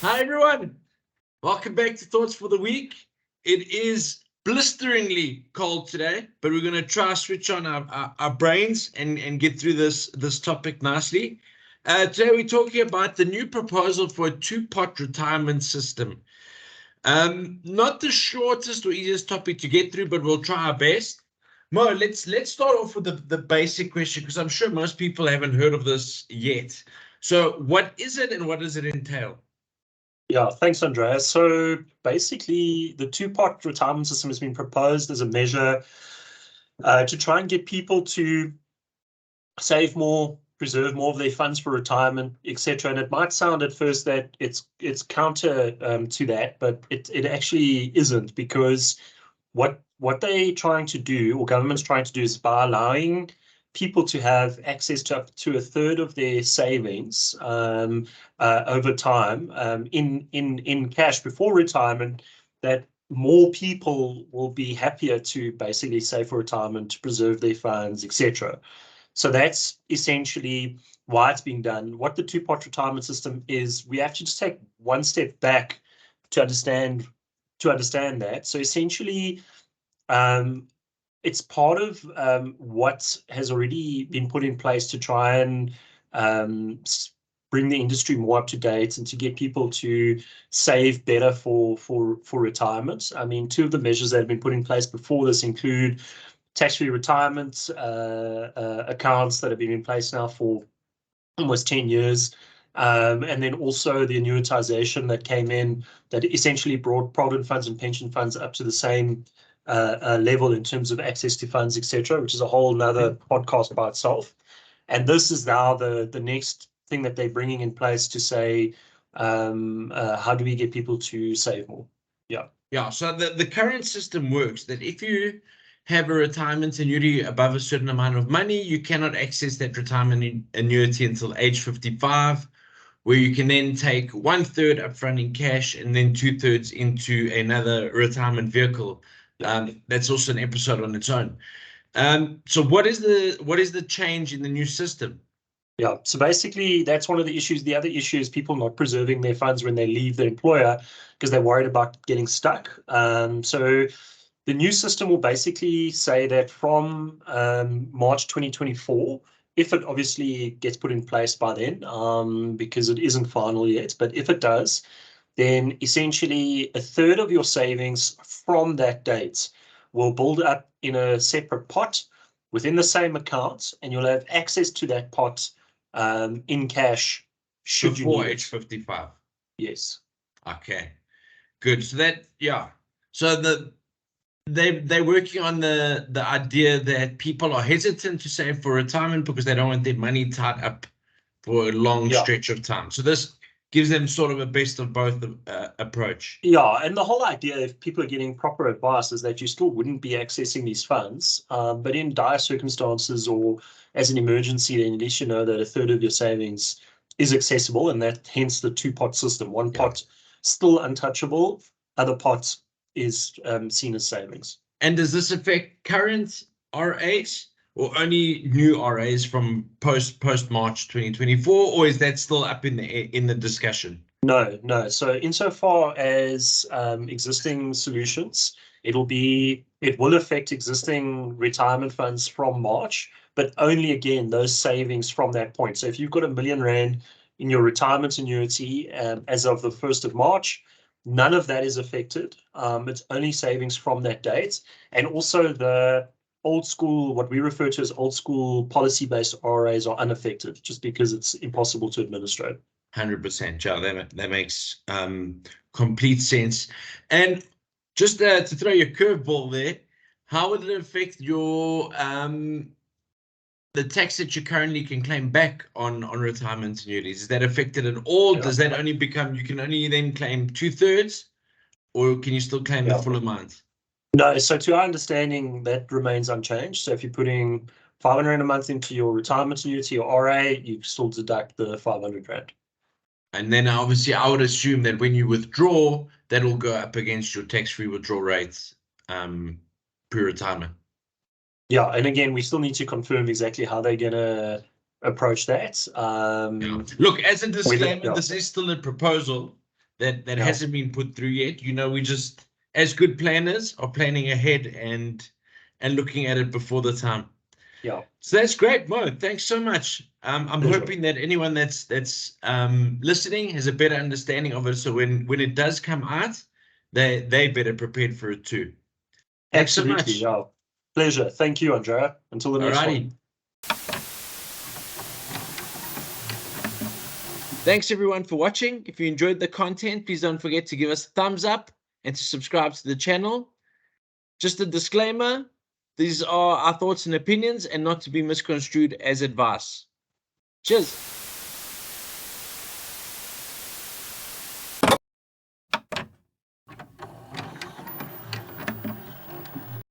Hi, everyone. Welcome back to Thoughts for the Week. It is blisteringly cold today, but we're going to try switch on our brains and get through this topic nicely. Today, we're talking about the new proposal for a two-pot retirement system. Not the shortest or easiest topic to get through, but we'll try our best. Mo, let's start off with the basic question, because I'm sure most people haven't heard of this yet. So what is it and what does it entail? Yeah, thanks, Andreas. So basically, the two-pot retirement system has been proposed as a measure to try and get people to save more, preserve more of their funds for retirement, etc. And it might sound at first that it's counter to that, but it actually isn't, because what they're trying to do, or government's trying to do, is by allowing people to have access to up to a third of their savings over time in cash before retirement, that more people will be happier to basically save for retirement, to preserve their funds, etc. So that's essentially why it's being done. What the two-pot retirement system is, we have to just take one step back to understand that. So essentially, it's part of what has already been put in place to try and bring the industry more up to date and to get people to save better for retirement. I mean, two of the measures that have been put in place before this include tax-free retirement accounts that have been in place now for almost 10 years. And then also the annuitization that came in, that essentially brought provident funds and pension funds up to the same level in terms of access to funds, etc., which is a whole nother podcast by itself. And this is now the next thing that they're bringing in place to say, how do we get people to save more? Yeah, so the current system works that if you have a retirement annuity above a certain amount of money, you cannot access that retirement annuity until age 55, where you can then take 1/3 upfront in cash and then 2/3 into another retirement vehicle. That's also an episode on its own. So what is the change in the new system? Yeah, so basically that's one of the issues. The other issue is people not preserving their funds when they leave their employer because they're worried about getting stuck. So the new system will basically say that from March 2024, if it obviously gets put in place by then, because it isn't final yet, but if it does, then essentially a third of your savings from that date will build up in a separate pot within the same account, and you'll have access to that pot in cash should you Before need age 55. Yes. Okay, good. So that, yeah. So they're working on the idea that people are hesitant to save for retirement because they don't want their money tied up for a long stretch of time. So this gives them sort of a best of both approach. Yeah, and the whole idea, if people are getting proper advice, is that you still wouldn't be accessing these funds, but in dire circumstances or as an emergency, then at least you know that a third of your savings is accessible, and that hence the two-pot system. One pot still untouchable, other pot is seen as savings. And does this affect current RAs or only new RAs from post March 2024, or is that still up in the discussion? No. So insofar as existing solutions, it will affect existing retirement funds from March, but only again those savings from that point. So if you've got R1 million in your retirement annuity as of the 1st of March, none of that is affected. It's only savings from that date, and also the old school, what we refer to as old school policy-based RAs, are unaffected, just because it's impossible to administrate. 100%, yeah, that makes complete sense. And just to throw your curveball there, how would it affect your the tax that you currently can claim back on retirement annuities? Is that affected at all? Does that only become, you can only then claim 2/3, or can you still claim the full amount? No, so to our understanding, that remains unchanged. So if you're putting 500 Rand a month into your retirement annuity or RA, you still deduct the 500 Rand. And then obviously I would assume that when you withdraw, that'll go up against your tax-free withdrawal rates pre-retirement. Yeah, and again, we still need to confirm exactly how they're going to approach that. Look, as a disclaimer, this is still a proposal that Yeah. hasn't been put through yet. You know, we just, as good planners, are planning ahead and looking at it before the time. Yeah. So that's great, Mo. Thanks so much. I'm Pleasure. hoping that anyone that's listening has a better understanding of it. So when it does come out, they better prepared for it too. Thanks so Absolutely. much. Yeah. Pleasure. Thank you, Andrea. Until the next one. Alrighty. Thanks everyone for watching. If you enjoyed the content, please don't forget to give us a thumbs up and to subscribe to the channel. Just a disclaimer, these are our thoughts and opinions and not to be misconstrued as advice. Cheers.